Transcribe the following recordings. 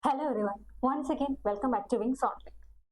Hello everyone, once again welcome back to Wings online.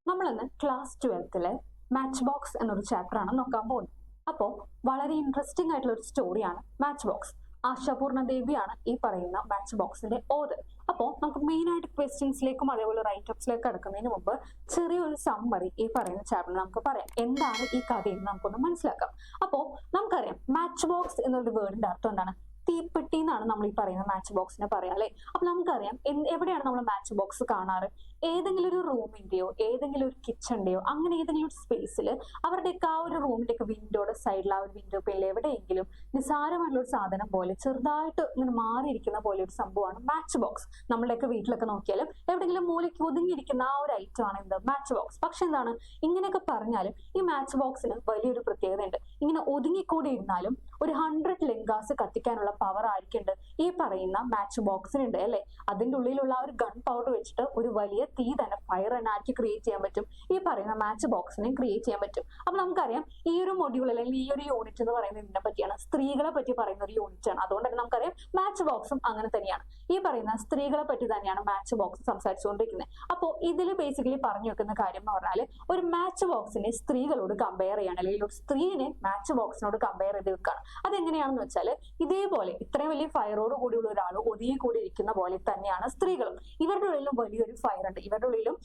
നമ്മളിന്ന് class 12 match box എന്നൊരു chapter ആണ് നോക്കാൻ പോകുന്നത്. അപ്പോൾ വളരെ ഇൻട്രസ്റ്റിംഗ് ആയിട്ടുള്ള ഒരു സ്റ്റോറിയാണ് മാച്ച് ബോക്സ്. ആശാപൂർണ ദേവിയാണ് ഈ പറയുന്ന മാച്ച് ബോക്സിന്റെ ഓതർ. അപ്പോൾ നമുക്ക് മെയിൻ ആയിട്ട് ക്വസ്റ്റ്യൻസിലേക്കും അതേപോലെ റൈറ്റപ്സിലേക്ക് കടക്കുന്നതിന് മുമ്പ് ചെറിയൊരു സമ്മറി ഈ പറയുന്ന ചാപ്റ്ററിൽ നമുക്ക് പറയാം. എന്താണ് ഈ കഥയെന്ന് നമുക്കൊന്ന് മനസ്സിലാക്കാം. അപ്പോൾ നമുക്കറിയാം മാച്ച് ബോക്സ് എന്നൊരു വേർഡിന്റെ അർത്ഥം എന്താണ്? തീപ്പെട്ടി എന്നാണ് നമ്മൾ ഈ പറയുന്ന മാച്ച് ബോക്സിനെ പറയാം അല്ലെ. അപ്പൊ നമുക്കറിയാം എവിടെയാണ് നമ്മൾ മാച്ച് ബോക്സ് കാണാറ്? ഏതെങ്കിലും ഒരു റൂമിന്റെയോ ഏതെങ്കിലും ഒരു കിച്ചണിന്റെയോ അങ്ങനെ ഏതെങ്കിലും ഒരു സ്പേസിൽ അവരുടെയൊക്കെ ആ ഒരു റൂമിന്റെ ഒക്കെ വിൻഡോയുടെ സൈഡിൽ ആ ഒരു വിൻഡോ പേരിൽ എവിടെയെങ്കിലും നിസാരമായിട്ടുള്ള ഒരു സാധനം പോലെ ചെറുതായിട്ട് ഇങ്ങനെ മാറിയിരിക്കുന്ന പോലെ ഒരു സംഭവമാണ് മാച്ച് ബോക്സ്. നമ്മുടെയൊക്കെ വീട്ടിലൊക്കെ നോക്കിയാലും എവിടെയെങ്കിലും മൂലയ്ക്ക് ഒതുങ്ങിയിരിക്കുന്ന ആ ഒരു ഐറ്റം ആണ് എന്ത്? Match box. പക്ഷെ എന്താണ്, ഇങ്ങനെയൊക്കെ പറഞ്ഞാലും ഈ മാച്ച് ബോക്സിന് വലിയൊരു പ്രത്യേകത ഉണ്ട്. ഇങ്ങനെ ഒതുങ്ങിക്കൂടി ഇരുന്നാലും ഒരു 100 ലെങ്കാസ് കത്തിക്കാനുള്ള പവർ ആയിരിക്കുന്നുണ്ട് ഈ പറയുന്ന മാച്ച് ബോക്സിനുണ്ട് അല്ലെ. അതിന്റെ ഉള്ളിലുള്ള ഒരു ഗൺ പൗഡർ വെച്ചിട്ട് ഒരു വലിയ തീ തന്നെ ഫയർ തന്നെ ആക്കി ക്രിയേറ്റ് ചെയ്യാൻ പറ്റും. ഈ പറയുന്ന മാച്ച് ബോക്സിനെ ക്രിയേറ്റ് ചെയ്യാൻ പറ്റും. അപ്പൊ നമുക്കറിയാം ഈ ഒരു മൊഡ്യൂൾ അല്ലെങ്കിൽ ഈ ഒരു യൂണിറ്റ് എന്ന് പറയുന്നത് ഇതിനെ പറ്റിയാണ്, സ്ത്രീകളെ പറ്റി പറയുന്ന ഒരു യൂണിറ്റ് ആണ്. അതുകൊണ്ട് തന്നെ നമുക്കറിയാം മാച്ച് ബോക്സും അങ്ങനെ തന്നെയാണ്. ഈ പറയുന്ന സ്ത്രീകളെ പറ്റി തന്നെയാണ് മാച്ച് ബോക്സ് സംസാരിച്ചുകൊണ്ടിരിക്കുന്നത്. അപ്പോൾ ഇതിൽ ബേസിക്കലി പറഞ്ഞു വെക്കുന്ന കാര്യം എന്ന് പറഞ്ഞാൽ ഒരു മാച്ച് ബോക്സിനെ സ്ത്രീകളോട് കമ്പയർ ചെയ്യാണ്, അല്ലെങ്കിൽ ഒരു സ്ത്രീനെ മാച്ച് ബോക്സിനോട് കമ്പയർ ചെയ്ത് വെക്കുകയാണ്. അതെങ്ങനെയാണെന്ന് വെച്ചാൽ ഇതേപോലെ ഇത്രയും വലിയ ഫയറോട് കൂടിയുള്ള ഒരാൾ ഒതുങ്ങി കൂടി ഇരിക്കുന്ന പോലെ തന്നെയാണ് സ്ത്രീകളും. ഇവരുടെ ഉള്ളിലും വലിയൊരു ഫയർ ഉണ്ട്. ഇവരുടെ ഉള്ളിലും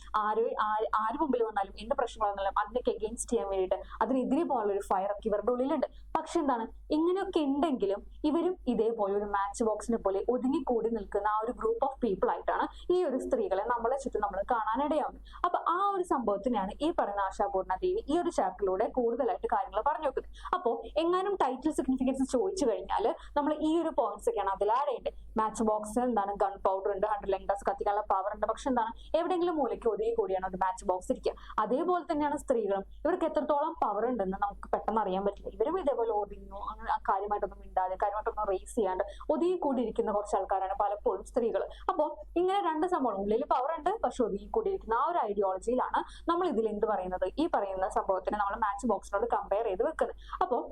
ആര് മുമ്പിൽ വന്നാലും എന്ത് പ്രശ്നങ്ങൾ വന്നാലും അതിനൊക്കെ എഗെയിൻസ്റ്റ് ചെയ്യാൻ വേണ്ടിയിട്ട് അതിനെതിരെ പോലുള്ള ഒരു ഫയർ ഒക്കെ ഇവരുടെ ഉള്ളിലുണ്ട്. പക്ഷെ എന്താണ്, ഇങ്ങനെയൊക്കെ ഉണ്ടെങ്കിലും ഇവരും ഇതേപോലെ ഒരു മാച്ച് ബോക്സിനെ പോലെ ഒതുങ്ങിക്കൂടി നിൽക്കുന്ന ആ ഒരു ഗ്രൂപ്പ് ഓഫ് പീപ്പിൾ ആയിട്ടാണ് ഈ ഒരു സ്ത്രീകളെ നമ്മളെ ചുറ്റും നമ്മൾ കാണാനിടയാവുന്നത്. അപ്പൊ ആ ഒരു സംഭവത്തിനാണ് ഈ പറയുന്ന ആശാപൂർണ ദേവി ഈ ഒരു ചാപ്റ്ററിലൂടെ കൂടുതലായിട്ട് കാര്യങ്ങൾ പറഞ്ഞു വെക്കുന്നത്. അപ്പോൾ എങ്ങാനും ടൈറ്റിൽ സിഗ്നിഫിക്കൻസ് ചോദിച്ചു കഴിഞ്ഞാൽ നമ്മൾ ഈ ഒരു പോയിന്റ്സ് ഒക്കെയാണ് അതിൽ ആഡ് ചെയ്യേണ്ടത്. മാച്ച് ബോക്സ് എന്താണ്? ഗൺ പൗഡർ ഉണ്ട്, 100 ലെങ്കാസ് കത്തിക്കാനുള്ള പവർ ഉണ്ട്. പക്ഷെ എന്താണ്, എവിടെയെങ്കിലും മൂലയ്ക്ക് ഒതുങ്ങി കൂടിയാണ് ഒരു മാച്ച് ബോക്സ് ഇരിക്കുക. അതേപോലെ തന്നെയാണ് സ്ത്രീകളും. ഇവർക്ക് എത്രത്തോളം പവർ ഉണ്ടെന്ന് നമുക്ക് പെട്ടെന്ന് അറിയാൻ പറ്റില്ല. ഇവരും ഇതേപോലെ ഒതുങ്ങുന്നു, അങ്ങനെ കാര്യമായിട്ടൊന്നും മിണ്ടാതെ കാര്യമായിട്ടൊന്നും റേസ് ചെയ്യാണ്ട് ഒതുങ്ങി കൂടിയിരിക്കുന്ന കുറച്ച് ആൾക്കാരാണ് പലപ്പോഴും സ്ത്രീകൾ. അപ്പോൾ ഇങ്ങനെ രണ്ട് സംഭവം, ഉള്ളിൽ പവർ ഉണ്ട് പക്ഷെ ഒതുങ്ങി കൂടിയിരിക്കുന്ന ആ ഒരു ഐഡിയോളജിയിലാണ് നമ്മൾ ഇതിൽ എന്ത് പറയുന്നത്, ഈ പറയുന്ന സംഭവത്തിനെ നമ്മൾ മാച്ച് ബോക്സിനോട് കമ്പയർ ചെയ്ത് വെക്കുന്നത്. അപ്പോൾ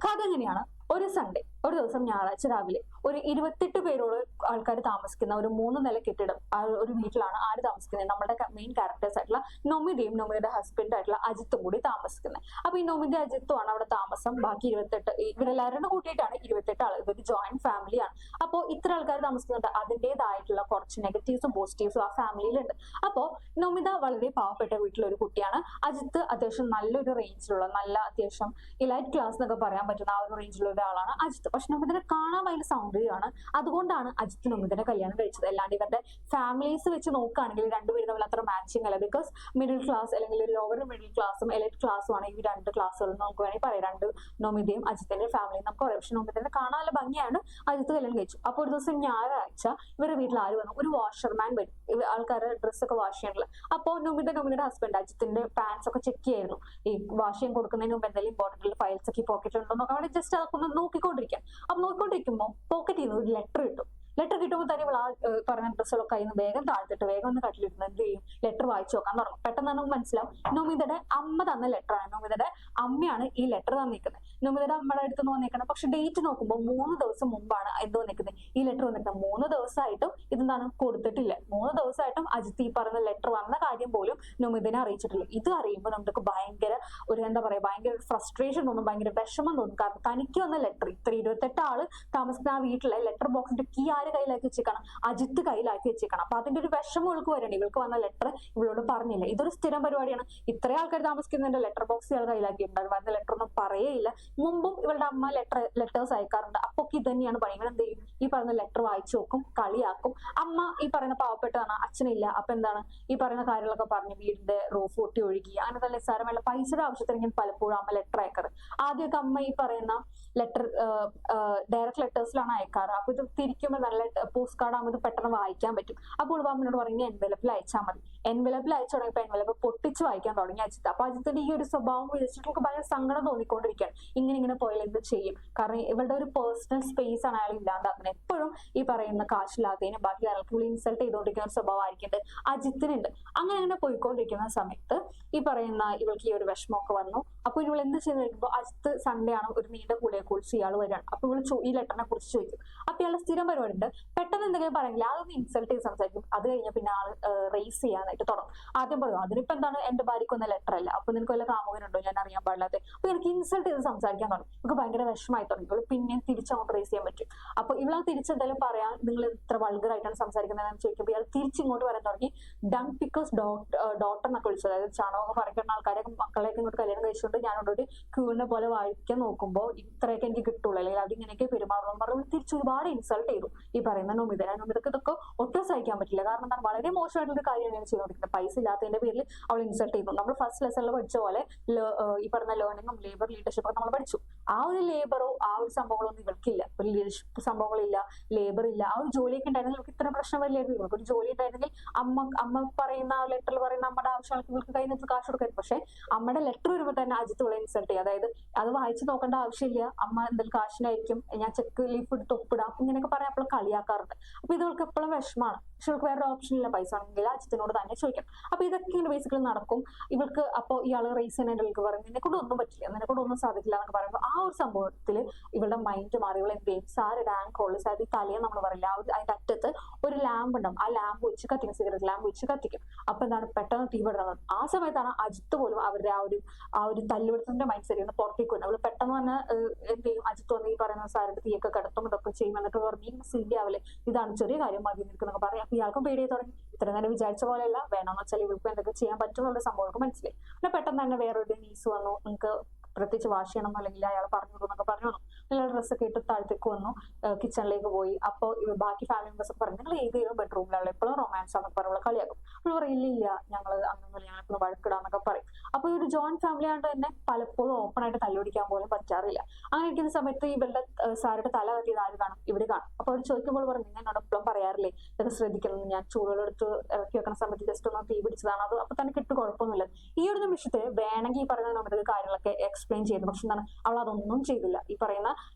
കഥ എങ്ങനെയാണ്? ഒരു സൺഡേ, ഒരു ദിവസം ഞായറാഴ്ച രാവിലെ ഒരു 28 പേരോട് ആൾക്കാർ താമസിക്കുന്ന ഒരു 3 നില കെട്ടിടം ഒരു വീട്ടിലാണ് ആര് താമസിക്കുന്നത്? നമ്മുടെ മെയിൻ ക്യാരക്ടേഴ്സ് ആയിട്ടുള്ള നൊമിതയും നൊമിതയുടെ ഹസ്ബൻഡ് ആയിട്ടുള്ള അജിത്തും കൂടി താമസിക്കുന്നത്. അപ്പൊ ഈ നൊമിത അജിത്തും ആണ് അവിടെ താമസം. ബാക്കി 28 ഇവരെല്ലാവരും കൂട്ടിയിട്ടാണ് 28 ആൾ. ഇതൊരു ജോയിന്റ് ഫാമിലിയാണ്. അപ്പോൾ ഇത്ര ആൾക്കാർ താമസിക്കുന്നുണ്ട്. അതിൻ്റെതായിട്ടുള്ള കുറച്ച് നെഗറ്റീവ്സും പോസിറ്റീവ്സും ആ ഫാമിലിയിലുണ്ട്. അപ്പോൾ നൊമിത വളരെ പാവപ്പെട്ട വീട്ടിലൊരു കുട്ടിയാണ്. അജിത്ത് അത്യാവശ്യം നല്ലൊരു റേഞ്ചിലുള്ള, നല്ല അത്യാവശ്യം ഇലൈറ്റ് ക്ലാസ് എന്നൊക്കെ പറയാൻ പറ്റുന്ന ആ ഒരു റേഞ്ചിലുള്ള ഒരാളാണ് അജിത്ത്. പക്ഷെ നൊമിതനെ കാണാൻ ഭയങ്കര സൗന്ദര്യമാണ്. അതുകൊണ്ടാണ് അജിത്ത് നൊമിതനെ കല്യാണം കഴിച്ചത്. അല്ലാണ്ട് ഇവരുടെ ഫാമിലീസ് വെച്ച് നോക്കുകയാണെങ്കിൽ രണ്ടുപേരും തമ്മിൽ അത്ര മാച്ചിങ് അല്ല. ബിക്കോസ് മിഡിൽ ക്ലാസ് അല്ലെങ്കിൽ ലോവർ മിഡിൽ ക്ലാസ്സും എലൈറ്റ് ക്ലാസ്സും ആണ് ഈ രണ്ട് ക്ലാസ്സുകൾ നമുക്ക് വേണമെങ്കിൽ പറയാം. രണ്ട് നൊമിതയും അജിത്തിന്റെ ഫാമിലിയും നമുക്ക് പറയാം. പക്ഷെ നൊമിതനെ കാണാൻ നല്ല ഭംഗിയാണ്. അജിത്ത് കല്യാണം കഴിച്ചു. അപ്പോൾ ഒരു ദിവസം ഞായറാഴ്ച ഇവരുടെ വീട്ടിൽ ആര് വന്നു? ഒരു വാഷർമാൻ വരും. ആൾക്കാരുടെ ഡ്രസ്സൊക്കെ വാഷ് ചെയ്യാനുള്ള. അപ്പോൾ നൊമിതയുടെ ഹസ്ബൻഡ് അജിത്തിന്റെ പാൻസ് ഒക്കെ ചെക്ക് ചെയ്യായിരുന്നു. ഈ വാഷ് ചെയ്യാൻ കൊടുക്കുന്നതിന് മുമ്പ് എന്തെങ്കിലും ഇമ്പോർട്ടന്റ് ഫയൽസ് ഒക്കെ ഈ പോക്കറ്റ് ഉണ്ടോ എന്നൊക്കെ അവിടെ ജസ്റ്റ് അതൊക്കെ ഒന്ന് നോക്കിക്കൊണ്ടിരിക്കാം. അപ്പൊ നോക്കിക്കൊണ്ടിരിക്കുമ്പോൾ പോക്കറ്റിൽ നിന്ന് ഒരു ലെറ്റർ കിട്ടും. ലെറ്റർ കിട്ടുമ്പോൾ തന്നെ ഇവൾ ആ പറഞ്ഞ ഡ്രസ്സുകളൊക്കെ കയ്യിൽ നിന്ന് വേഗം താഴ്ത്തിട്ട് വേഗം ഒന്ന് കട്ടിലിരുന്ന് എന്ത് ചെയ്യും? ലെറ്റർ വായിച്ചു നോക്കാൻ തുടങ്ങും. പെട്ടെന്ന് നമുക്ക് മനസ്സിലാവും നൊമിതയുടെ അമ്മ തന്ന ലെറ്ററാണ്. നൊമിതയുടെ അമ്മയാണ് ഈ ലെറ്റർ തന്നിരിക്കുന്നത്. നൊമിതയുടെ അമ്മയുടെ അടുത്ത് വന്നിരിക്കുന്നത്. പക്ഷെ ഡേറ്റ് നോക്കുമ്പോൾ 3 ദിവസം മുമ്പാണ് എന്ത് വന്നിരിക്കുന്നത്? ഈ ലെറ്റർ വന്നിരിക്കുന്നത്. 3 ദിവസമായിട്ടും ഇതെന്താണ് കൊടുത്തിട്ടില്ല. 3 ദിവസമായിട്ടും അജിത്ത് ഈ പറഞ്ഞ ലെറ്റർ വന്ന കാര്യം പോലും നൊമിതനെ അറിയിച്ചിട്ടില്ല. ഇത് അറിയുമ്പോൾ നമുക്ക് ഭയങ്കര ഒരു എന്താ പറയാ, ഭയങ്കര ഫ്രസ്ട്രേഷൻ തോന്നും, ഭയങ്കര വിഷമം തോന്നും. കാരണം തനിക്ക് വന്ന ലെറ്റർ, ഇത്ര 28 ആള് താമസിക്കുന്ന ആ വീട്ടിലെ ലെറ്റർ ബോക്സിന്റെ കീ ആര് കയ്യിലാക്കി വെച്ചേക്കണം? അജിത്ത് കയ്യിലാക്കി വെച്ചേക്കണം. അപ്പൊ അതിന്റെ ഒരു വിഷമം ഇവൾക്ക് വരണ്ട. ഇവൾക്ക് വന്ന ലെറ്റർ ഇവളോട് പറഞ്ഞില്ല. ഇതൊരു സ്ഥിരം പരിപാടിയാണ്. ഇത്രയും ആൾക്കാർ താമസിക്കുന്നതിന്റെ ലെറ്റർ ബോക്സ് ഇയാൾ കയ്യിലാക്കിയിട്ടുണ്ട്. അത് വരുന്ന ലെറ്റർ ഒന്നും പറയേയില്ല. മുമ്പും ഇവളുടെ അമ്മ ലെറ്റേഴ്സ് അയക്കാറുണ്ട്. അപ്പൊ ഇതന്നെയാണ് പണി. ഇവൾ എന്ത് ചെയ്യും? ഈ പറയുന്ന ലെറ്റർ വായിച്ചു നോക്കും, കളിയാക്കും. അമ്മ ഈ പറയുന്ന പാവപ്പെട്ടതാണ്, അച്ഛനില്ല. അപ്പൊ എന്താണ് ഈ പറയുന്ന കാര്യങ്ങളൊക്കെ പറഞ്ഞ് വീടിന്റെ റൂഫ് പൊട്ടി ഒഴുകി അങ്ങനെ തന്നെ നിസ്സാരമല്ല പൈസയുടെ ആവശ്യത്തിന് ഇങ്ങനെ പലപ്പോഴും അമ്മ ലെറ്റർ അയക്കാറ്. ആദ്യമൊക്കെ അമ്മ ഈ പറയുന്ന ലെറ്റർ ഡയറക്ട് ലെറ്റേഴ്സിലാണ് അയക്കാറ്. അപ്പൊ ഇത് തിരിക്കുമ്പോൾ നല്ല പോസ്റ്റ് കാർഡ് ആകുമ്പോൾ ഇത് പെട്ടെന്ന് വായിക്കാൻ പറ്റും. അപ്പോൾ അമ്മയോട് പറഞ്ഞ് എൻവലപ്പിൽ അയച്ചാൽ മതി. എൻവലപ്പിൽ അയച്ചു തുടങ്ങിയപ്പോൾ എൻവലപ്പ് പൊട്ടിച്ച് വായിക്കാൻ തുടങ്ങി അജിത്ത്. അപ്പൊ അജിത്തിന്റെ ഈ ഒരു സ്വഭാവം വിളിച്ചിട്ട് ഭയങ്കര സങ്കടം തോന്നിക്കൊണ്ടിരിക്കുകയാണ്. ഇങ്ങനെ പോയാൽ എന്ത് ചെയ്യും? കാരണം ഇവരുടെ ഒരു പേഴ്സണൽ സ്പേസ് ആണ് അയാൾ ഇല്ലാണ്ടാക്കുന്നത്. എപ്പോഴും ഈ പറയുന്ന കാശില്ലാത്തതിന് ബാക്കി ആൾക്ക് ഇവിടെ ഇൻസൾട്ട് ചെയ്തുകൊണ്ടിരിക്കുന്ന ഒരു സ്വഭാവം ആയിരിക്കുന്നത് അജിത്തിനുണ്ട്. അങ്ങനെ പോയിക്കൊണ്ടിരിക്കുന്ന സമയത്ത് ഈ പറയുന്ന ഇവൾക്ക് ഈ ഒരു വിഷമമൊക്കെ വന്നു. അപ്പൊ ഇവൾ എന്ത് ചെയ്ത് കഴിക്കുമ്പോൾ അജിത്ത് സൺഡേ ആണ് ഒരു നീണ്ട കൂടെ കുറിച്ച് ഇയാൾ വരികയാണ്. അപ്പൊ ഇവൾ ഈ ലെറ്ററിനെ കുറിച്ച് ചോദിക്കും. അപ്പൊ ഇയാളുടെ സ്ഥിരം പരിപാടി പറയുന്നുണ്ട്. പെട്ടെന്ന് എന്തെങ്കിലും പറയില്ല, അതൊന്ന് ഇൻസൾട്ട് ചെയ്ത് സംസാരിക്കും. അത് കഴിഞ്ഞാൽ പിന്നെ ആൾ റേസ് ചെയ്യാനായിട്ട് തുടങ്ങും. ആദ്യം പറയും അതിനിപ്പോ എന്താണ്, എന്റെ ഭാര്യക്കൊന്നും ലെറ്റർ അല്ല, അപ്പൊ നിനക്ക് വല്ല കാമുകനുണ്ടോ ഞാൻ അറിയാൻ പാടില്ലാതെ. അപ്പൊ എനിക്ക് ഇൻസൾട്ട് ചെയ്ത് സംസാരിക്കാൻ തുടങ്ങും. നമുക്ക് ഭയങ്കര വിഷമമായി തുടങ്ങി. ഇവള് പിന്നെയും തിരിച്ചങ്ങോട്ട് റേസ് ചെയ്യാൻ പറ്റും. അപ്പൊ ഇവളെ തിരിച്ചെന്തായാലും പറയാൻ, നിങ്ങൾ ഇത്ര വൾഗർ ആയിട്ടാണ് സംസാരിക്കുന്നതെന്ന് ചോദിക്കുമ്പോൾ ഇയാൾ തിരിച്ചിങ്ങോട്ട് പറയാൻ തുടങ്ങി. ഡൺ പിക്കോസ് ഡോട്ടർ എന്നൊക്കെ വിളിച്ചത്, അതായത് ചാണകം പറയുന്ന ആൾക്കാരെ മക്കളെയൊക്കെ ഇങ്ങോട്ട് കല്യാണം കഴിച്ചുകൊണ്ട് ഞാനോടൊരു ക്യൂവിനെ പോലെ വായിക്കാൻ നോക്കുമ്പോൾ ഇത്രയൊക്കെ എനിക്ക് കിട്ടുള്ളൂ, അല്ലെങ്കിൽ അത് ഇങ്ങനെയൊക്കെ പെരുമാറണം പറഞ്ഞ് തിരിച്ച് ഒരുപാട് ഇൻസൾട്ട് ചെയ്തു ഈ പറയുന്ന നൊമിത. നൊമിതക്ക് ഇതൊക്കെ ഒട്ടും സഹിക്കാൻ പറ്റില്ല. കാരണം എന്താണ്, വളരെ മോശമായിട്ടുള്ള കാര്യമാണ് ഞാൻ ചെയ്തുകൊണ്ടിരിക്കുന്നത്. പൈസ ഇല്ലാത്തതിന്റെ പേരിൽ അവൾ ഇൻസൾട്ട് ചെയ്യുന്നു. നമ്മൾ ഫസ്റ്റ് ലെസണിൽ പഠിച്ച പോലെ ഈ പറഞ്ഞ ലേണിംഗും ലേബർ ലീഡർഷിപ്പൊക്കെ നമ്മൾ പഠിച്ചു. ആ ഒരു ലേബറോ ആ ഒരു സംഭവങ്ങളൊന്നും ഇവർക്കില്ല. ഒരു ലീഡർഷിപ്പ് സംഭവങ്ങളില്ല, ലേബർ ഇല്ല. ആ ഒരു ജോലിയൊക്കെ ഉണ്ടായിരുന്നെങ്കിൽ ഇവർക്ക് ഇത്ര പ്രശ്നം വരില്ലായിരുന്നു. ഇവർക്ക് ഒരു ജോലി ഉണ്ടായിരുന്നെങ്കിൽ അമ്മ പറയുന്ന ലെറ്ററിൽ പറയുന്ന നമ്മുടെ ആവശ്യങ്ങൾക്ക് ഇവർക്ക് കയ്യിൽ നിന്ന് കാശ് കൊടുക്കാൻ. പക്ഷെ അമ്മയുടെ ലെറ്റർ വരുമ്പോൾ തന്നെ അജിത്ത് ഇവളെ ഇൻസൾട്ട് ചെയ്യും. അതായത് അത് വായിച്ചു നോക്കേണ്ട ആവശ്യമില്ല, അമ്മ എന്തെങ്കിലും കാശിനായിരിക്കും, ഞാൻ ചെക്ക് ലീഫ് എടുത്ത് ഒപ്പിടാം, ഇങ്ങനെയൊക്കെ പറയാൻ എപ്പോഴും കളിയാക്കാറുണ്ട്. അപ്പൊ ഇത് ഇവൾക്ക് എപ്പോഴും വിഷമാണ്. പക്ഷെ ഇവർക്ക് വേറെ ഓപ്ഷൻ ഇല്ല, പൈസ ആണെങ്കിൽ അജിത്തിനോട് തന്നെ ചോദിക്കാം. അപ്പൊ ഇതൊക്കെ ഇങ്ങനെ ബേസിക്കലി നടക്കും ഇവൾക്ക്. അപ്പോൾ ഇയാൾ റേസ് ചെയ്യുന്നതിന്റെ പറയും നിന്നെ കൊണ്ട് ഒന്നും പറ്റില്ല, നിന്നെ കൊണ്ട് ഒന്നും സാധിക്കില്ല എന്നൊക്കെ പറയുമ്പോൾ ആ ഒരു സംഭവത്തിൽ ഇവളുടെ മൈൻഡ് മാറി. ഇവൾ എന്ത് ചെയ്യും, സാരയുടെ ആങ്കോള് സാരി തലയെ നമ്മൾ പറയില്ല, ആ ഒരു അതിന്റെ അറ്റത്ത് ഒരു ലാമ്പ് ഉണ്ടാവും. ആ ലാമ്പ് വെച്ച് കത്തിക്കും, സിഗരറ്റ് ലാമ്പ് വെച്ച് കത്തിക്കും. അപ്പൊ എന്താണ്, പെട്ടെന്ന് തീപിടുന്നത്. ആ സമയത്താണ് അജിത്ത് പോലും അവരുടെ ആ ഒരു തല്ലുപിടുത്തത്തിന്റെ മൈൻഡ് സെറ്റ് നിന്ന് പുറത്തേക്ക് വരുന്നത്. അവള് പെട്ടെന്ന് തന്നെ എന്ത് ചെയ്യും, അജിത്ത് വന്ന് ഈ പറയുന്ന സാരയുടെ തീയൊക്കെ കടത്തും ഇതൊക്കെ ചെയ്യും. എന്നിട്ട് പറഞ്ഞ് സില്ലിയാവില്ലേ, ഇതാണ് ചെറിയ കാര്യം മതി നിൽക്കുന്നൊക്കെ പറയും. അപ്പൊ ഇയാൾക്കും പേടിയായി തുടങ്ങി. ഇത്ര നേരം വിചാരിച്ച പോലെയല്ല, വേണമെന്ന് വെച്ചാൽ ഇവർക്ക് എന്തൊക്കെ ചെയ്യാൻ പറ്റും എന്നുള്ള സംഭവമൊക്കെ മനസ്സിലായി. പിന്നെ പെട്ടെന്ന് തന്നെ വേറൊരു നീസ് വന്നു, നിങ്ങൾക്ക് പ്രത്യേകിച്ച് വാഷ് ചെയ്യണം അല്ലെങ്കിൽ അയാൾ പറഞ്ഞു എന്നൊക്കെ പറഞ്ഞു. നല്ല ഡ്രസ്സൊക്കെ ഇട്ട് താഴത്തേക്ക് വന്നു, കിച്ചണിലേക്ക് പോയി. അപ്പോൾ ബാക്കി ഫാമിലി മെമ്പേഴ്സ് ഒക്കെ പറഞ്ഞു നിങ്ങൾ ഏതെങ്കിലും ബെഡ്റൂമിലുള്ള എപ്പോഴും റൊമാൻസ് ആണെന്നൊക്കെ പറഞ്ഞുള്ള കളിയാക്കും. അപ്പോൾ പറയില്ല ഞങ്ങൾ അന്നൊന്നും ഞങ്ങൾ എപ്പോഴും വഴക്കിടാന്നൊക്കെ പറയും. അപ്പൊ ഈ ഒരു ജോയിന്റ് ഫാമിലി ആയിട്ട് തന്നെ പലപ്പോഴും ഓപ്പൺ ആയിട്ട് തല്ലുപിടിക്കാൻ പോലും പറ്റാറില്ല. അങ്ങനെ ഇരിക്കുന്ന സമയത്ത് ഇവരുടെ സാരുടെ തല കത്തിയത് ആര് കാണും, ഇവിടെ കാണും. അപ്പൊ അവർ ചോദിക്കുമ്പോൾ പറഞ്ഞു നിങ്ങൾ എന്നോട് എപ്പോഴും പറയാറില്ലേ ഇതൊക്കെ ശ്രദ്ധിക്കണം, ഞാൻ ചൂടുകളെടുത്ത് ഇറക്കി വെക്കുന്ന സമയത്ത് ജസ്റ്റ് ഒന്ന് തീ പിടിച്ചതാണ്, അത് അപ്പൊ തന്നെ കിട്ടു കുഴപ്പമൊന്നുമില്ല. ഈ ഒരു നിമിഷത്തിൽ വേണമെങ്കിൽ ഈ പറയുന്ന നമ്മുടെ കാര്യങ്ങളൊക്കെ എക്സ്പ്ലെയിൻ ചെയ്തു. പക്ഷെ എന്താണ്, അവൾ അതൊന്നും ചെയ്തില്ല. ഈ പറയുന്ന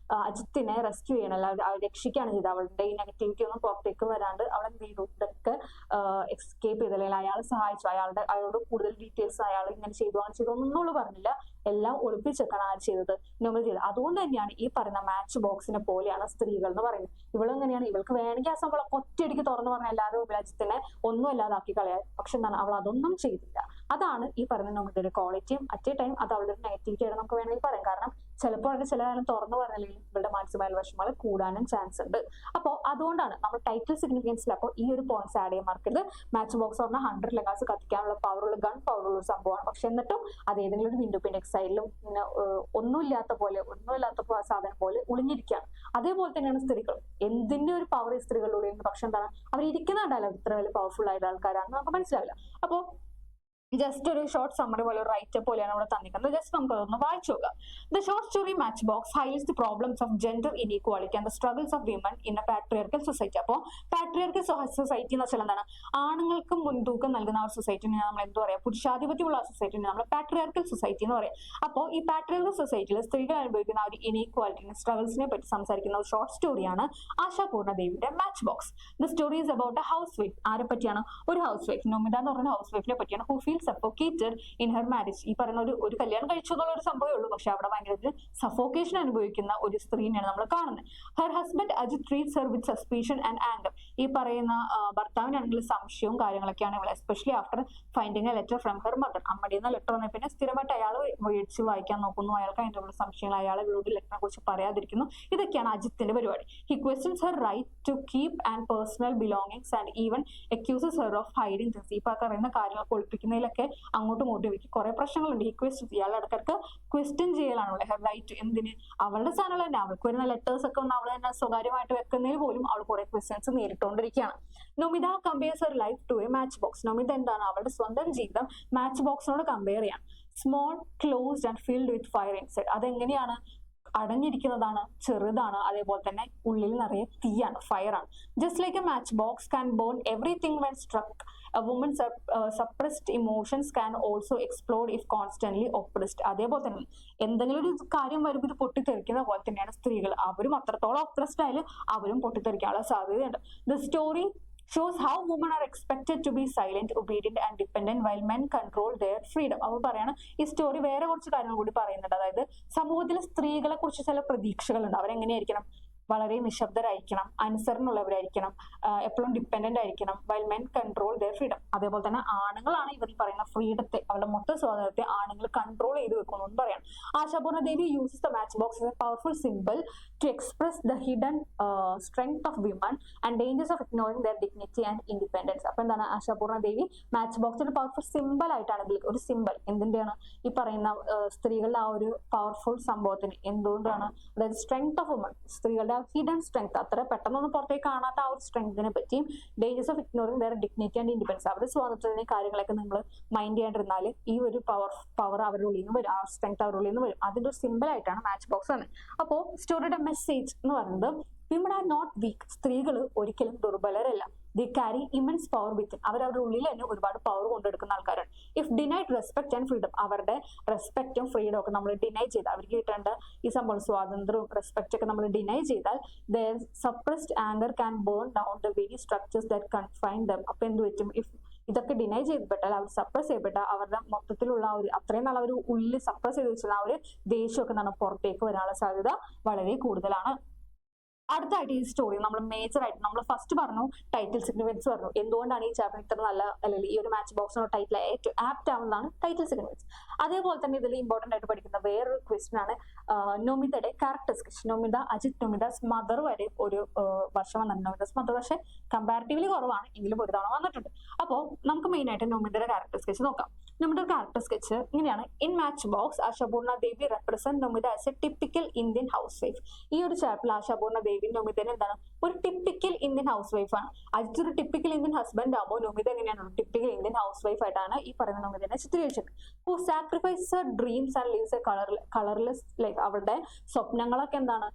അജിത്തിനെ റെസ്ക്യൂ ചെയ്യണം, അല്ല രക്ഷിക്കുകയാണ് ചെയ്തത്. അവളുടെ ഈ നെഗറ്റിവിറ്റി ഒന്നും പുറത്തേക്ക് വരാണ്ട് അവൾ എന്ത് ചെയ്തു, ഇതൊക്കെ എസ്കേപ്പ് ചെയ്തില്ല. അയാൾ സഹായിച്ചു, അയാളോട് കൂടുതൽ ഡീറ്റെയിൽസ് അയാൾ ഇങ്ങനെ ചെയ്തു അങ്ങനെ ചെയ്തു ഒന്നും പറഞ്ഞില്ല. എല്ലാം ഒളിപ്പിച്ചെക്കാണ് ആര് ചെയ്തത്, നോമിൽ ചെയ്തത്. അതുകൊണ്ട് തന്നെയാണ് ഈ പറയുന്ന മാച്ച് ബോക്സിനെ പോലെയാണ് സ്ത്രീകൾ എന്ന് പറയുന്നത്. ഇവളെങ്ങനെയാണ്, ഇവൾക്ക് വേണമെങ്കിൽ ആ സംഭവം ഒറ്റയടിക്ക് തുറന്നു പറഞ്ഞ എല്ലാവരും അജിത്തിനെ ഒന്നും അല്ലാതാക്കി കളയാൻ. പക്ഷെ എന്താണ്, അവൾ അതൊന്നും ചെയ്തില്ല. അതാണ് ഈ പറയുന്ന നോമിന്റെ ക്വാളിറ്റിയും അറ്റ് എ ടൈം അത് അവളുടെ ഒരു നെഗറ്റിവിറ്റി ആയിട്ട് നമുക്ക് വേണമെങ്കിൽ പറയാം. കാരണം ചിലപ്പോൾ അവരുടെ ചില കാലം തുറന്നു പറഞ്ഞില്ലെങ്കിൽ ഇവരുടെ മാനസികമായ വിഷമങ്ങൾ കൂടാനും ചാൻസ് ഉണ്ട്. അപ്പോൾ അതുകൊണ്ടാണ് നമ്മൾ ടൈറ്റിൽ സിഗ്നിഫിക്കൻസിൽ അപ്പോൾ ഈ ഒരു പോയിന്റ്സ് ആഡ് ചെയ്യാൻ മറക്കരുത്. മാച്ച് ബോക്സ് പറഞ്ഞാൽ 100 ലെഗാസ് കത്തിക്കാനുള്ള പവറുള്ള ഗൺ പവറുള്ള ഒരു സംഭവമാണ്. പക്ഷെ എന്നിട്ടും അത് ഏതെങ്കിലും ഒരു വിൻഡോ പിൻ സൈഡിലും പിന്നെ ഒന്നുമില്ലാത്ത സാധനം പോലെ ഒളിഞ്ഞിരിക്കുകയാണ്. അതേപോലെ തന്നെയാണ് സ്ത്രീകൾ. എന്തിന്റെ ഒരു പവർ ഈ സ്ത്രീകളുടെ ഉള്ളിൽ. പക്ഷെ എന്താണ്, അവരിയ്ക്കുന്നുണ്ടല്ലോ ഇത്ര വലിയ പവർഫുൾ ആയിട്ടുള്ള ആൾക്കാരാണെന്ന് നമുക്ക് മനസ്സിലാവില്ല. അപ്പോൾ ജസ്റ്റ് ഒരു ഷോർട്ട് സമ്മറി പോലെ ഒരു റൈറ്റപ്പ് പോലെയാണ് ഇവിടെ തന്നിരിക്കുന്നത്. ജസ്റ്റ് നമുക്ക് അതൊന്ന് വായിച്ചു നോക്കാം. The short story match box highlights the problems of gender inequality and the struggles of women in A patriarchal society. അപ്പോൾ പാട്രിയാർക്കൽ സൊസൈറ്റി എന്ന് വെച്ചാൽ എന്താണ്, ആണുങ്ങൾക്ക് മുൻതൂക്കം നൽകുന്ന ആ ഒരു സൊസൈറ്റിനെ നമ്മൾ എന്ത് പറയാം, പുരുഷാധിപത്യമുള്ള ആ സൊസൈറ്റിനെ നമ്മൾ പാട്രിയാർക്കൽ സൊസൈറ്റി എന്ന് പറയാം. അപ്പോൾ ഈ പാട്രിയാർക്കൽ സൊസൈറ്റിയിൽ സ്ത്രീകൾ അനുഭവിക്കുന്ന ആ ഒരു ഇൻഇക്വാലിറ്റിനെ സ്ട്രഗിൾസിനെ പറ്റി സംസാരിക്കുന്ന ഒരു ഷോർട്ട് സ്റ്റോറിയാണ് ആശാപൂർണ ദേവിയുടെ match box. The story is about A house wife. ആരെ പറ്റിയാണ്, ഒരു ഹൗസ് വൈഫ്, നൊമിത എന്ന് പറയുന്ന ഹൗസ് വൈഫിനെ പറ്റിയാണ്. Who feel suffocated in her marriage. ഈ പറയുന്ന ഒരു കല്യാണം കഴിച്ചു എന്നുള്ള ഒരു സംഭവമേ ഉള്ളൂ, പക്ഷെ അവിടെ ഭയങ്കര സഫോക്കേഷൻ അനുഭവിക്കുന്ന ഒരു സ്ത്രീനെയാണ് നമ്മൾ കാണുന്നത്. Her husband Ajit treats her with suspicion and anger. ഈ പറയുന്ന ഭർത്താവിനാണെങ്കിൽ സംശയവും കാര്യങ്ങളൊക്കെയാണ് ഇവിടെ, especially after finding a letter from her mother. അമ്മയുടെ നിന്ന് ലെറ്റർ വന്ന പിന്നെ സ്ഥിരമായിട്ട് അയാൾ മേടിച്ച് വായിക്കാൻ നോക്കുന്നു. അയാൾക്ക് അതിൻ്റെ ഉള്ള സംശയങ്ങൾ, അയാളെ ഇവരോട് ലെറ്ററിനെ കുറിച്ച് പറയാതിരിക്കുന്നു. ഇതൊക്കെയാണ് അജിത്തിന്റെ പരിപാടി. He questions her right to keep and personal belongings and even accuses her of hiding things. ഈ പറയുന്ന കാര്യങ്ങൾ ഒളിപ്പിക്കുന്നതിലൊക്കെ അങ്ങോട്ടും ഇങ്ങോട്ടും ഇവയ്ക്ക് കുറെ പ്രശ്നങ്ങളുണ്ട്. ഈ ക്വസ്റ്റ്യൻ ഇയാളുടെ ഇടയ്ക്ക് ക്വസ്റ്റ്യൻ ചെയ്യലാണുള്ളത്. ഹെർ റൈറ്റ് എന്തിന്, അവളുടെ സ്ഥാനങ്ങൾ തന്നെ, അവൾക്ക് വരുന്ന ലെറ്റേഴ്സ് ഒക്കെ ഒന്ന് അവൾ തന്നെ സ്വകാര്യമായിട്ട് വെക്കുന്നതിൽ പോലും അവൾ കുറെ ക്വസ്റ്റ്യൻസ് നേരിട്ടുകൊണ്ടിരിക്കുകയാണ്. Nomita compares her life to a match box. Nomita എന്താണ്, അവളുടെ സ്വന്തം ജീവിതം മാച്ച് ബോക്സിനോട് കമ്പയർ ചെയ്യാം. Small, closed and filled with fire inside. അതെങ്ങനെയാണ്, അടഞ്ഞിരിക്കുന്നതാണ്, ചെറുതാണ്, അതേപോലെ തന്നെ ഉള്ളിൽ നിറയെ തീയാണ്, ഫയറാണ്. Just like a match box can burn everything when struck, a woman's suppressed emotions can also explode if constantly oppressed. അതേപോലെ തന്നെ എന്തെങ്കിലും ഒരു കാര്യം വരുമ്പോൾ ഇത് പൊട്ടിത്തെറിക്കുന്ന പോലെ തന്നെയാണ് സ്ത്രീകൾ. അവരും അത്രത്തോളം ഒപ്രസ്ഡ് ആയാലും അവരും പൊട്ടിത്തെറിക്കാനുള്ള സാധ്യതയുണ്ട്. The story shows how women are expected to be silent, obedient and dependent while men control their freedom. അവർ പറയാണ് ഈ സ്റ്റോറി വേറെ കുറച്ച് കാര്യങ്ങൾ കൂടി പറയുന്നുണ്ട്. അതായത് സമൂഹത്തിലെ സ്ത്രീകളെ കുറിച്ച് ചില പ്രതീക്ഷകളുണ്ട്. അവരെങ്ങനെയായിരിക്കണം, വളരെ നിശബ്ദരായിരിക്കണം, അനുസരണമുള്ളവരായിരിക്കണം, എപ്പോഴും ഡിപ്പെൻഡന്റ് ആയിരിക്കണം. While men control there freedom. അതേപോലെ തന്നെ ആണുങ്ങളാണ് ഇവർ പറയുന്ന ഫ്രീഡത്തെ, അവരുടെ മൊത്തം സ്വാതന്ത്ര്യത്തെ ആണുങ്ങൾ കൺട്രോൾ ചെയ്ത് വെക്കുന്നു എന്ന് പറയാം. Ashapurna Devi uses the match box as a powerful symbol to express the hidden strength of women and dangers of ignoring their dignity and independence. അപ്പൊ എന്താണ്, ആശാപൂർണ ദേവി മാച്ച് ബോക്സിന്റെ പവർഫുൾ സിമ്പിൾ ആയിട്ടാണ് ഇതിൽ ഒരു സിമ്പിൾ എന്തിന്റെയാണ് ഈ പറയുന്ന സ്ത്രീകളുടെ ആ ഒരു പവർഫുൾ സംഭവത്തിന് എന്തുകൊണ്ടാണ്, അതായത് സ്ട്രെങ്ത് ഓഫ് വുമൺ, സ്ത്രീകളുടെ ഹിഡൻ സ്ട്രെങ്ത്, അത്ര പെട്ടെന്നൊന്നും പുറത്തേക്ക് കാണാത്ത ആ ഒരു സ്ട്രെങ്തിനെ പറ്റിയും dangers of ignoring their dignity and independence, അവരുടെ സ്വാതന്ത്ര്യത്തിനെ കാര്യങ്ങളൊക്കെ നിങ്ങൾ മൈൻഡ് ചെയ്യാണ്ടിരുന്നാൽ ഈ ഒരു പവർ അവരുടെ ഉള്ളിൽ നിന്ന് വരും, ആ സ്ട്രെങ്ത് അവരുടെ ഉള്ളിൽ നിന്ന് വരും. അതിന്റെ ഒരു സിമ്പിൾ ആയിട്ടാണ് മാച്ച് ബോക്സ് ആണ്. അപ്പോൾ സ്റ്റോറിയുടെ മെസ്സേജ് എന്ന് പറയുന്നത് വിമൺ ആർ നോട്ട് വീക്ക്, സ്ത്രീകൾ ഒരിക്കലും ദുർബലരല്ല. They carry immense power within, അവരവരുടെ ഉള്ളിൽ തന്നെ ഒരുപാട് പവർ കൊണ്ടെടുക്കുന്ന ആൾക്കാരാണ്. If denied respect and freedom, അവരുടെ റെസ്പെക്റ്റും ഫ്രീഡം ഒക്കെ നമ്മൾ ഡിനൈ ചെയ്ത്, അവർക്ക് കിട്ടേണ്ട ഈ സംഭവം സ്വാതന്ത്ര്യവും റെസ്പെക്റ്റ് ഒക്കെ നമ്മൾ ഡിനൈ ചെയ്താൽ their suppressed anger can burn down the very structures that confine them. അപ്പൊ എന്ത് പറ്റും, ഇഫ് ഇതൊക്കെ ഡിനൈ ചെയ്യപ്പെട്ടാൽ, അവർ സപ്രസ് ചെയ്യപ്പെട്ടാൽ അവരുടെ മൊത്തത്തിലുള്ള ഒരു അത്രയും നാൾ അവർ ഉള്ളിൽ സപ്രസ് ചെയ്ത് വെച്ചാൽ ആ ഒരു ദേഷ്യമൊക്കെ നമ്മൾ പുറത്തേക്ക് വരാനുള്ള സാധ്യത വളരെ കൂടുതലാണ്. അടുത്തായിട്ട് ഈ സ്റ്റോറി നമ്മൾ മേജർ ആയിട്ട് നമ്മൾ ഫസ്റ്റ് പറഞ്ഞു ടൈറ്റിൽ സിഗ്നിഫിക്കൻസ് പറഞ്ഞു, എന്തുകൊണ്ടാണ് ഈ ചാപ്റ്റർ ഇത്ര നല്ല, അല്ലെങ്കിൽ ഈ ഒരു മാച്ച് ബോക്സിനോ ടൈറ്റിൽ ഏറ്റവും ആപ്റ്റ് ആവുന്നതാണ് ടൈറ്റിൽ സിഗ്നിഫിക്കൻസ്. അതേപോലെ തന്നെ ഇതിൽ ഇമ്പോർട്ടന്റ് ആയിട്ട് പഠിക്കുന്ന വേറൊരു ക്വസ്റ്റ്യൻ ആണ് നൊമിതയുടെ character sketch. Nomita, Ajit Nomita's mother വരെ ഒരു വർഷം വന്നിട്ടുണ്ട്. നൊമിതാസ് മദർ പക്ഷേ കമ്പാരിറ്റീവ്ലി കുറവാണ്, എങ്കിലും ഒരു തവണ വന്നിട്ടുണ്ട്. അപ്പോൾ നമുക്ക് മെയിൻ ആയിട്ട് നൊമിതയുടെ ക്യാരക്ടർ സ്കെച്ച് നോക്കാം. നമ്മുടെ ക്യാരക്ടർ സ്കെച്ച് ഇങ്ങനെയാണ്. In match box Ashapurna Devi represent Nomita as A typical Indian house wife. ഈ ഒരു ചാപ്റ്ററിൽ ആശാപൂർണ ദേവി നൊമിതനെ എന്താണ്, ഒരു ടിപ്പിക്കൽ ഇന്ത്യൻ ഹൗസ് വൈഫ് ആണ്. അജിത് ഒരു ടിപ്പിക്കൽ ഇന്ത്യൻ ഹസ്ബൻഡ് ആകുമ്പോൾ നൊമിത എങ്ങനെയാണ് ഒരു ടിപ്പിക്കൽ ഇന്ത്യൻ ഹൗസ് വൈഫ് ആയിട്ടാണ് ഈ പറയുന്ന നൊമിതനെ ചിത്രീകരിച്ചത്. Who sacrifice Har dreams and leaves A colourless life. അവരുടെ സ്വപ്നങ്ങളൊക്കെ എന്താണ്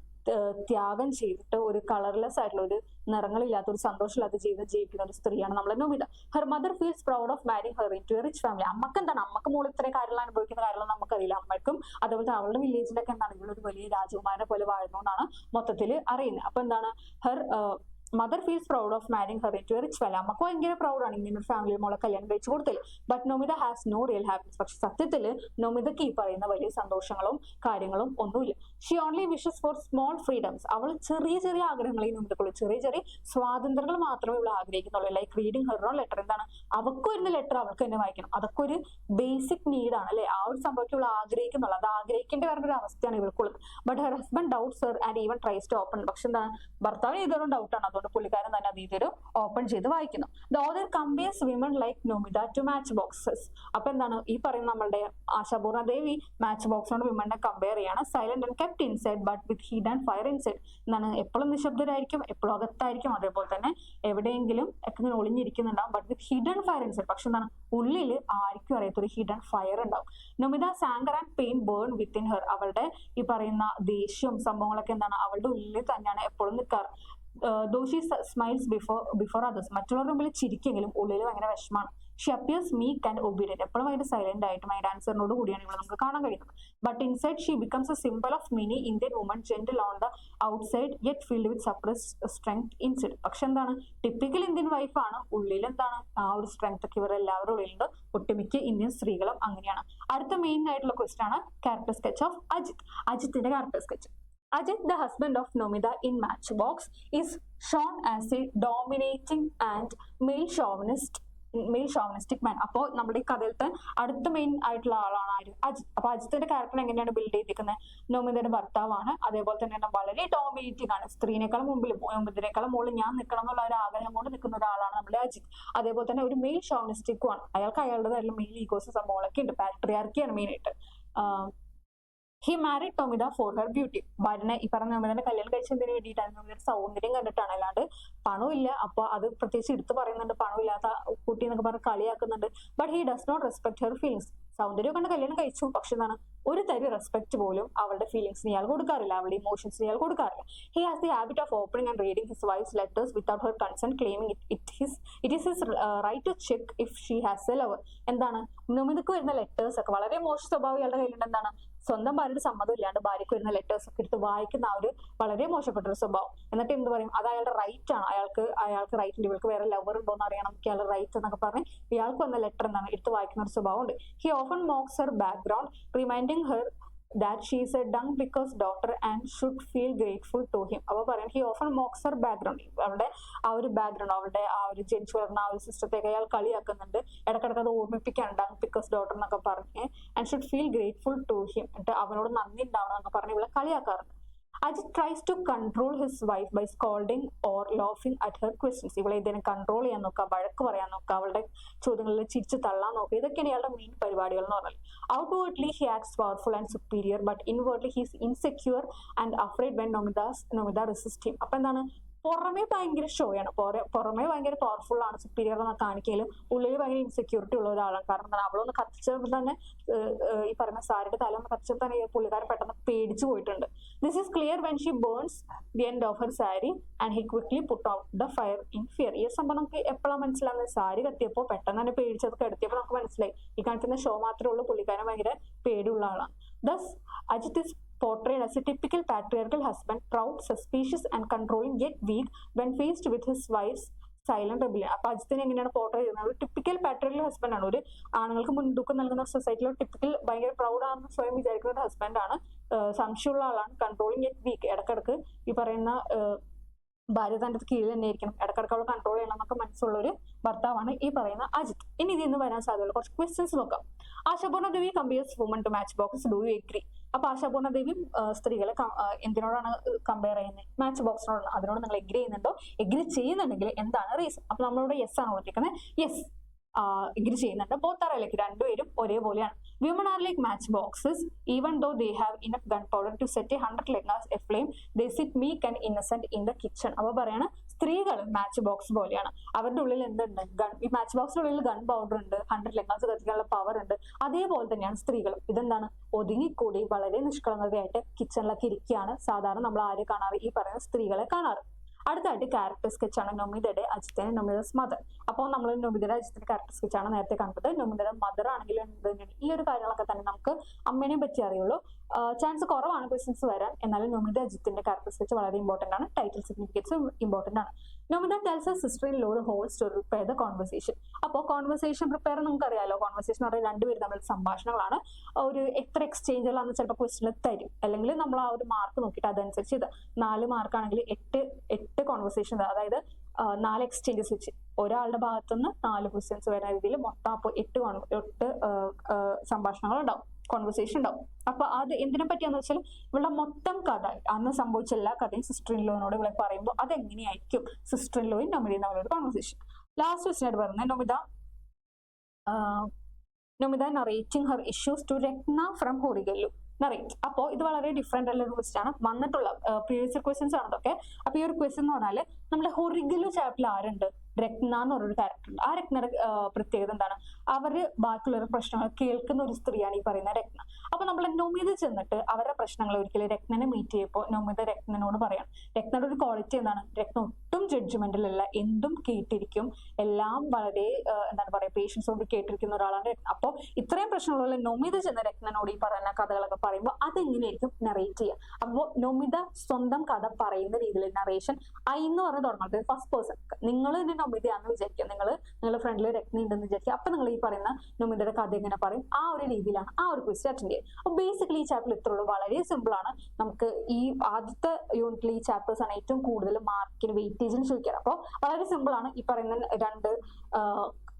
ത്യാഗം ചെയ്തിട്ട് ഒരു കളർലെസ് ആയിട്ടുള്ള ഒരു നിറങ്ങളില്ലാത്ത ഒരു സന്തോഷമില്ലാത്ത ജീവിതം ജീവിക്കുന്ന ഒരു സ്ത്രീയാണ് നമ്മളെ Nomita. Her mother feels proud of marrying her in to a rich family. അമ്മക്ക് എന്താണ്, അമ്മക്ക് മോൾ ഇത്രയും കാര്യങ്ങൾ അനുഭവിക്കുന്ന കാര്യങ്ങളൊന്നും നമുക്കറിയില്ല. അമ്മയ്ക്കും അതേപോലെ അവളുടെ വില്ലേജിലൊക്കെ എന്താണ് ഇവളൊരു വലിയ രാജകുമാരനെ പോലെ വാഴുന്നതാണ് മൊത്തത്തിൽ അറിയുന്നത്. അപ്പൊ എന്താണ്, her mother feels proud of marrying her to a rich family. അമ്മക്ക് ഭയങ്കര പ്രൗഡാണ് ഇങ്ങനെ ഒരു ഫാമിലി മോളെ കല്യാണം കഴിച്ചു കൊടുത്തില്ല. But Nomita has no real happiness. പക്ഷെ സത്യത്തിൽ നൊമിതക്ക് ഈ പറയുന്ന വലിയ സന്തോഷങ്ങളും കാര്യങ്ങളും ഒന്നുമില്ല. She only wishes for small freedoms. അവൾ ചെറിയ ചെറിയ ആഗ്രഹങ്ങളെ നൊമിതക്കുള്ളൂ, ചെറിയ ചെറിയ സ്വാതന്ത്ര്യങ്ങൾ മാത്രമേ ഇവൾ ആഗ്രഹിക്കുന്നുള്ളൂ. Like reading her own letter. എന്താണ്, അവൾക്ക് വരുന്ന ലെറ്റർ അവൾക്ക് തന്നെ വായിക്കണം, അതൊക്കെ ഒരു ബേസിക് നീഡാണ് അല്ലെ. ആ ഒരു സംഭവത്തിൽ ഇവൾ ആഗ്രഹിക്കുന്നുള്ളൂ, അത് ആഗ്രഹിക്കേണ്ടി വരുന്ന ഒരു അവസ്ഥയാണ് ഇവൾക്കുള്ളത്. But her husband doubts her and even tries to open. പക്ഷെ എന്താണ്, ഭർത്താവിന് ഇതൊരു ഡൗട്ടാണ്, അതുകൊണ്ട് പുള്ളിക്കാരൻ തന്നെ അത് ഇതൊരു ഓപ്പൺ ചെയ്ത് വായിക്കുന്നു. The author compares women like Nomita to match boxes. അപ്പൊ എന്താണ്, ഈ പറയുന്ന നമ്മളുടെ ആശാപൂർണ ദേവി മാച്ച് ബോക്സിനോട് വിമനെ കമ്പയർ ചെയ്യാണ്. Silent and kept inside but with heat and fire inside. എന്താണ്, എപ്പോഴും നിശബ്ദരായിരിക്കും, എപ്പോഴും അകത്തായിരിക്കും, അതേപോലെ തന്നെ എവിടെയെങ്കിലും ഒക്കെ ഒളിഞ്ഞിരിക്കുന്നുണ്ടാവും. But with heat and fire inside. പക്ഷെ എന്താണ്, ഉള്ളിൽ ആർക്കും അറിയാത്തൊരു ഹീറ്റ് ആൻഡ് ഫയർ ഉണ്ടാവും. Nomita anger and pain burn within her. അവളുടെ ഈ പറയുന്ന ദേഷ്യവും സംഭവങ്ങളൊക്കെ എന്താണ് അവളുടെ ഉള്ളിൽ തന്നെയാണ് എപ്പോഴും നിൽക്കാറ്. though she smiles before others. മറ്റുള്ളവരുടെ മുമ്പിൽ ചിരിക്കെങ്കിലും ഉള്ളിൽ ഭയങ്കര വിഷമാണ്. She appears meek and obedient. എപ്പോഴും ഭയങ്കര സൈലന്റ് ആയിട്ട് മൈൻഡ് ആൻസറിനോട് കൂടിയാണ് ഇവിടെ നമുക്ക് കാണാൻ കഴിയുന്നത്. But inside she becomes a symbol of many Indian woman, gentle on the outside yet filled with suppressed strength inside. പക്ഷെ എന്താണ്, ടിപ്പിക്കൽ ഇന്ത്യൻ വൈഫാണ്, ഉള്ളിൽ എന്താണ് ആ ഒരു സ്ട്രെങ്ത് ഒക്കെ ഇവർ എല്ലാവരുടെ ഉള്ളിലുണ്ട്. ഒട്ടുമിക്ക ഇന്ത്യൻ സ്ത്രീകളും അങ്ങനെയാണ്. അടുത്ത മെയിൻ ആയിട്ടുള്ള ക്വസ്റ്റ്യൻ ആണ് ക്യാരക്ടർ സ്കെച്ച് ഓഫ് അജിത്. അജിത്തിന്റെ character sketch. Ajit, the husband of Nomida in Matchbox, is shown as a dominating and male chauvinistic man. അപ്പോൾ നമ്മുടെ ഈ കഥയിലത്തെ അടുത്ത മെയിൻ ആയിട്ടുള്ള ആളാണ് ആര്, അജിത്. അപ്പൊ അജിത്തിന്റെ ക്യാരക്ടർ എങ്ങനെയാണ് ബിൽഡ് ചെയ്തിരിക്കുന്നത്, നൊമിതയുടെ ഭർത്താവാണ്, അതേപോലെ തന്നെ വളരെ ഡോമിനേറ്റിംഗ് ആണ്, സ്ത്രീനേക്കാളും മുമ്പിൽ നൊമിതനേക്കാളും മുകളിൽ ഞാൻ നിൽക്കണം എന്നുള്ള ഒരു ആഗ്രഹം കൊണ്ട് നിൽക്കുന്ന ഒരാളാണ് നമ്മുടെ അജിത്. അതേപോലെ തന്നെ ഒരു മെയിൽ ഷോവിനിസ്റ്റിക്കും ആണ്, അയാൾക്ക് അയാളുടെ മെയിൽ ഈഗോസ് സംഭവങ്ങളൊക്കെ ഉണ്ട്, പാട്രിയാർക്കിയാണ് മെയിൻ ആയിട്ട്. He married Nomita for her beauty. ഭാര്യനെ ഈ പറഞ്ഞ നൊമിതനെ കല്യാണം കഴിച്ചതിന് വേണ്ടിയിട്ടാണ്, നൊമിതയുടെ സൗന്ദര്യം കണ്ടിട്ടാണ്, അല്ലാണ്ട് പണമില്ല. അപ്പൊ അത് പ്രത്യേകിച്ച് എടുത്ത് പറയുന്നുണ്ട്, പണമില്ലാത്ത കുട്ടി എന്നൊക്കെ പറഞ്ഞ് കളിയാക്കുന്നുണ്ട്. But he does not respect her feelings. സൗന്ദര്യം കണ്ട് കല്യാണം കഴിച്ചു, പക്ഷെ എന്താണ് ഒരു തരി റെസ്പെക്ട് പോലും അവളുടെ ഫീലിംഗ്സിന് ഇയാൾ കൊടുക്കാറില്ല, അവളുടെ ഇമോഷൻസിന് ഇയാൾ കൊടുക്കാറില്ല. He has the habit of opening and reading his wife's letters without her consent, claiming it is his right to check if she has a lover. എന്താണ്, നൊമിതക്ക് വരുന്ന ലെറ്റേഴ്സ് ഒക്കെ വളരെ മോശ സ്വഭാവം ഇയാളുടെ കയ്യിലുണ്ട്. എന്താണ്, സ്വന്തം ഭാര്യയുടെ സമ്മതം ഇല്ലാണ്ട് ഭാര്യക്ക് വരുന്ന ലെറ്റേഴ്സ് ഒക്കെ എടുത്ത് വായിക്കുന്ന ആ ഒരു വളരെ മോശപ്പെട്ട ഒരു സ്വഭാവം. എന്നിട്ട് എന്ത് പറയും, അത് അയാളുടെ റൈറ്റ് ആണ്, അയാൾക്ക് റൈറ്റ് ഉണ്ട്, ഇവൾക്ക് വേറെ ലവർ ഉണ്ടോ എന്ന് അറിയണം, അയാളുടെ റൈറ്റ് എന്നൊക്കെ പറഞ്ഞ് ഇയാൾക്ക് വന്ന ലെറ്റർ എന്താണ് എടുത്ത് വായിക്കുന്ന ഒരു സ്വഭാവം ഉണ്ട്. He often MOOCs her background, reminding her that she is a dung picker's daughter and should feel grateful to him. അപ്പോൾ പറയാം he often mocks her background. അവരുടെ ആ ഒരു ബാക്ക്ഗ്രൗണ്ട്, അവരുടെ ആ ഒരു ജനിച്ചു വളർന്ന ആ ഒരു സിസ്റ്റത്തേക്ക് അയാൾ കളിയാക്കുന്നുണ്ട്. ഇടക്കിടക്ക് അത് ഓർമ്മിപ്പിക്കാൻ ഡങ് പിക്കേഴ്സ് ഡോട്ടർ എന്നൊക്കെ പറഞ്ഞ് and should feel grateful to him, എന്നിട്ട് അവനോട് നന്ദി ഉണ്ടാവണം എന്നൊക്കെ പറഞ്ഞ് ഇവളെ കളിയാക്കാറുണ്ട്. Ajit tries to control his wife by scolding or laughing at her questions. ഇവളെ ഇതിനെ കൺട്രോൾ ചെയ്യാൻ നോക്കുക, വഴക്ക് പറയാൻ നോക്കുക, അവളുടെ ചോദ്യങ്ങളിൽ ചിരിച്ച് തള്ളാൻ നോക്കുക. ഇതൊക്കെയാണ് ഇയാളുടെ മെയിൻ പരിപാടികൾ എന്ന് പറഞ്ഞാൽ. Outwardly he acts powerful and superior, but inwardly he is insecure and afraid when Nomida resists him. അപ്പൊ എന്താണ്, പുറമേ ഭയങ്കര ഷോയാണ്, പുറമേ ഭയങ്കര പവർഫുൾ ആണ്, സുപ്പീരിയർ എന്ന് കാണിക്കലും ഉള്ളിൽ ഭയങ്കര ഇൻസെക്യൂരിറ്റി ഉള്ള ഒരാളാണ്. കാരണം എന്താണ്, അവളൊന്ന് കത്തിച്ചപ്പോൾ തന്നെ ഈ പറയുന്ന സാരിയുടെ തല ഒന്ന് കത്തിച്ചപ്പോൾ തന്നെ പുള്ളിക്കാരൻ പെട്ടെന്ന് പേടിച്ചു പോയിട്ടുണ്ട്. This is clear when she burns the end of her sari and he quickly put out the fire in fear. ഈ സംഭവം നമുക്ക് എപ്പോഴാണ് മനസ്സിലാകുന്നത്, സാരി കത്തിയപ്പോൾ പെട്ടെന്ന് തന്നെ പേടിച്ചത് കെടുത്തിയപ്പോൾ നമുക്ക് മനസ്സിലായി ഈ കാണിക്കുന്ന ഷോ മാത്രമേ ഉള്ളൂ, പുള്ളിക്കാരൻ ഭയങ്കര പേടിയുള്ള ആളാണ്. Thus Ajit is portrayed as a typical patriarchal husband, proud, suspicious and controlling, yet weak when faced with his wife's silent rebellion. അപ്പൊ അജിത്തിനെ എങ്ങനെയാണ് പോർട്രേ ചെയ്യുന്നത്, ഒരു ടിപ്പിക്കൽ പാട്രിയൽ ഹസ്ബൻഡ് ആണ്, ഒരു ആണുങ്ങൾക്ക് മുൻതൂക്കം നൽകുന്ന സൊസൈറ്റിയിൽ ടിപ്പിക്കൽ ഭയങ്കര പ്രൗഡ് ആണെന്ന് സ്വയം വിചാരിക്കുന്ന ഒരു ഹസ്ബൻഡ് ആണ്, സംശയമുള്ള ആളാണ്, കൺട്രോളിങ് യെറ്റ് വീക്ക്. ഇടക്കിടക്ക് ഈ പറയുന്ന ഭാര്യ തന്റെ കീഴിൽ തന്നെ ആയിരിക്കണം, ഇടക്കിടക്ക് അവൾ കൺട്രോൾ ചെയ്യണം എന്നൊക്കെ മനസ്സുള്ള ഒരു ഭർത്താവാണ് ഈ പറയുന്ന അജിത്ത്. ഇനി ഇതിൽ നിന്ന് വരാൻ സാധ്യതയുള്ള കുറച്ച് ക്വസ്റ്റ്യൻസ് നോക്കാം. Ashapurna Devi compares woman to match box, do you agree? അപ്പൊ ആശാപൂർണ ദേവി സ്ത്രീകളെ എന്തിനോടാണ് കമ്പയർ ചെയ്യുന്നത്, മാച്ച് ബോക്സിനോടാണ്. അതിനോട് നിങ്ങൾ എഗ്രി ചെയ്യുന്നുണ്ടോ? എഗ്രി ചെയ്യുന്നുണ്ടെങ്കിൽ എന്താണ് റീസൺ? അപ്പൊ നമ്മളോട് യെസ് ആണ് കൊടുത്തിരിക്കുന്നത്. യെസ്, എഗ്രി ചെയ്യുന്നുണ്ട്. ബോത്ത് ആർ ലൈക്ക്, രണ്ടുപേരും ഒരേപോലെയാണ്. Women are like matchboxes. Even though they have enough gunpowder to set 100 lengas aflame, they sit meek and innocent in the kitchen. അപ്പൊ പറയാണ് സ്ത്രീകൾ മാച്ച് ബോക്സ് പോലെയാണ്. അവരുടെ ഉള്ളിൽ എന്തുണ്ട്, ഈ മാച്ച് ബോക്സിന്റെ ഉള്ളിൽ ഗൺ പൗഡർ ഉണ്ട്, 100 ലെങ്കാസ് കത്തിക്കാനുള്ള പവർ ഉണ്ട്. അതേപോലെ തന്നെയാണ് സ്ത്രീകളും. ഇതെന്താണ്, ഒതുങ്ങിക്കൂടി വളരെ നിഷ്കളങ്കതയായിട്ട് കിച്ചണിലൊക്കെ ഇരിക്കുകയാണ് സാധാരണ നമ്മൾ ആര് കാണാറ്, ഈ പറയുന്ന സ്ത്രീകളെ കാണാറ്. അടുത്തായിട്ട് ക്യാരക്ടർ സ്കെച്ച് ആണ് നൊമിതയുടെ അജിത്തിന്, നൊമിതസ് മദർ. അപ്പോൾ നമ്മൾ നൊമിതയുടെ അജിത്തിന്റെ ക്യാരക്ടർ സ്കെച്ച് ആണ് നേരത്തെ കണ്ടത്. നൊമിതയുടെ മദർ ആണെങ്കിലും ഈ ഒരു കാര്യങ്ങളൊക്കെ തന്നെ നമുക്ക് അമ്മേനെ പറ്റി അറിയുള്ളൂ. ചാൻസ് കുറവാണ് ക്വസ്റ്റ്യൻസ് വരാൻ, എന്നാലും നൊമിത അജിത്തിന്റെ ക്യാരക്ടർ സ്കെച്ച് വളരെ ഇമ്പോർട്ടന്റ് ആണ്. ടൈറ്റിൽ സിഗ്നിഫിക്കൻസ് ഇമ്പോർട്ടന്റ് ആണ്. Nomita tells her sister in law the whole story prepare the conversation. അപ്പോൾ കോൺവെർസേഷൻ പ്രിപ്പയർ നമുക്കറിയാലോ, കോൺവെർസേഷൻ എന്ന് പറയുന്നത് രണ്ടുപേരും തമ്മിൽ സംഭാഷണങ്ങളാണ്. ഒരു എത്ര എക്സ്ചേഞ്ചുകളാണെന്ന് ചിലപ്പോൾ ക്വസ്റ്റ്യനിൽ തരും, അല്ലെങ്കിൽ നമ്മൾ ആ ഒരു മാർക്ക് നോക്കിയിട്ട് അതനുസരിച്ച് ഇത് 4 മാർക്കാണെങ്കിൽ 8 കോൺവെർസേഷൻ, അതായത് 4 എക്സ്ചേഞ്ചസ് വെച്ച് ഒരാളുടെ ഭാഗത്തുനിന്ന് 4 ക്വസ്റ്റ്യൻസ് വരുന്ന രീതിയിൽ മൊത്തം അപ്പോൾ 8 സംഭാഷണങ്ങൾ ഉണ്ടാവും, കോൺവെർസേഷൻ ഉണ്ടാവും. അപ്പൊ അത് എന്തിനെ പറ്റിയാന്ന് വെച്ചാൽ ഇവളുടെ മൊത്തം കഥ, അന്ന് സംഭവിച്ച എല്ലാ കഥയും സിസ്റ്റർ ഇൻ ലോനോട് ഇവളെ പറയുമ്പോൾ അതെങ്ങനെയായിരിക്കും സിസ്റ്റർ ഇൻ ലോയും നൊമിതയും തമ്മിലൊരു കോൺവെർസേഷൻ. ലാസ്റ്റ് ക്വസ്റ്റ്യൻ ആയിട്ട് പറയുന്നത് Nomita narrating her issues to Ratna from Horigallu. Narrate. അപ്പോൾ ഇത് വളരെ ഡിഫറെന്റ് ആയിട്ടുള്ള ഒരു ക്വസ്റ്റ്യൻ ആണ്, വന്നിട്ടുള്ള പ്രീവിയസ് ക്വസ്റ്റ്യൻസ് ആണ് ഇതൊക്കെ. അപ്പൊ ഈ ഒരു ക്വസ്റ്റ്യൻ എന്ന് പറഞ്ഞാൽ നമ്മുടെ ഹൊറിഗല്ലു ചാപ്റ്ററിൽ ആരുണ്ട്, രത്ന എന്ന് പറഞ്ഞൊരു ക്യാരക്ടർ ഉണ്ട്. ആ രത്നയുടെ പ്രത്യേകത എന്താണ്, അവര് ബാക്കിയുള്ള പ്രശ്നങ്ങൾ കേൾക്കുന്ന ഒരു സ്ത്രീയാണ് ഈ പറയുന്ന രത്ന. അപ്പൊ നമ്മൾ നൊമിത ചെന്നിട്ട് അവരുടെ പ്രശ്നങ്ങൾ ഒരിക്കലും രത്നനെ മീറ്റ് ചെയ്യുമ്പോൾ നൊമിത രത്നനോട് പറയാം. രത്നയുടെ ഒരു ക്വാളിറ്റി എന്താണ്, രത്ന ഒട്ടും ജഡ്ജ്മെന്റിലല്ല, എന്തും കേട്ടിരിക്കും, എല്ലാം വളരെ എന്താണ് പറയുക പേഷ്യൻസോട് കേട്ടിരിക്കുന്ന ഒരാളാണ് രത്ന. അപ്പോൾ ഇത്രയും പ്രശ്നങ്ങളുള്ള നൊമിത ചെന്ന രത്നനോട് ഈ പറയുന്ന കഥകളൊക്കെ പറയുമ്പോൾ അതെങ്ങനെയായിരിക്കും നറേറ്റ് ചെയ്യുക. അപ്പോൾ നൊമിത സ്വന്തം കഥ പറയുന്ന രീതിയിൽ നറേഷൻ ഐ എന്ന് പറഞ്ഞ് തുടങ്ങുന്നത് ഫസ്റ്റ് പേഴ്സൺ. നിങ്ങൾ തന്നെ നൊമിതയാണെന്ന് വിചാരിക്കുക, നിങ്ങളുടെ ഫ്രണ്ടിൽ രത്ന ഉണ്ടെന്ന് വിചാരിക്കുക. അപ്പൊ നിങ്ങൾ ഈ പറയുന്ന നൊമിതയുടെ കഥ എങ്ങനെ പറയും, ആ ഒരു രീതിയിലാണ് ആ ഒരു ക്വസ്റ്റ്യൻ അറ്റൻഡ് ചെയ്യുക. അപ്പൊ ബേസിക്കലി ഈ ചാപ്റ്റർ ഇത്രയുള്ളൂ, വളരെ സിമ്പിൾ ആണ്. നമുക്ക് ഈ ആദ്യത്തെ യൂണിറ്റിൽ ഈ ചാപ്റ്റേഴ്സ് ആണ് ഏറ്റവും കൂടുതൽ മാർക്കിന് വെയിറ്റേജിന് ചോദിക്കാറ്. അപ്പോൾ വളരെ സിമ്പിൾ ആണ്. ഈ പറയുന്ന 2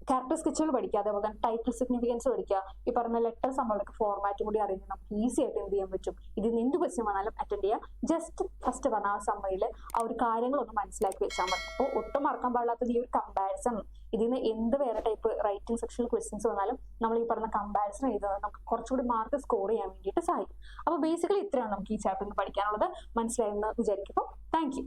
ക്യാരക്ടർ സ്കെച്ചുകൾ പഠിക്കുക, അതേപോലെ തന്നെ ടൈറ്റിൽ സിഗ്നിഫിക്കൻസ് പഠിക്കുക. ഈ പറഞ്ഞ ലെറ്റേഴ്സ് നമ്മൾക്ക് ഫോർമാറ്റും കൂടി അറിയുന്നത് നമുക്ക് ഈസി ആയിട്ട് എന്ത് ചെയ്യാൻ പറ്റും, ഇതിൽ നിന്ന് എന്ത് ക്വസ്റ്റ്യൻ വന്നാലും അറ്റൻഡ് ചെയ്യാം. ജസ്റ്റ് ഫസ്റ്റ് പറഞ്ഞ ആ സമയത്തിൽ ആ ഒരു കാര്യങ്ങളൊന്ന് മനസ്സിലാക്കി വെച്ചാൽ മതി. അപ്പോൾ ഒട്ടും മറക്കാൻ പാടില്ലാത്തത് ഈ ഒരു കമ്പാരിസൺ. ഇതിൽ നിന്ന് എന്ത് വേറെ ടൈപ്പ് റൈറ്റിംഗ് സെക്ഷനിൽ ക്വസ്റ്റ്യൻസ് വന്നാലും നമ്മൾ ഈ പറഞ്ഞ കമ്പാരിസൺ എഴുതുന്നത് നമുക്ക് കുറച്ചുകൂടി മാർക്ക് സ്കോർ ചെയ്യാൻ വേണ്ടിയിട്ട് സഹായിക്കും. അപ്പോൾ ബേസിക്കലി ഇത്രയാണ് നമുക്ക് ഈ ചാപ്റ്ററിൽ നിന്ന് പഠിക്കാനുള്ളത്. മനസ്സിലായെന്ന് വിചാരിക്കുമ്പോൾ താങ്ക് യു.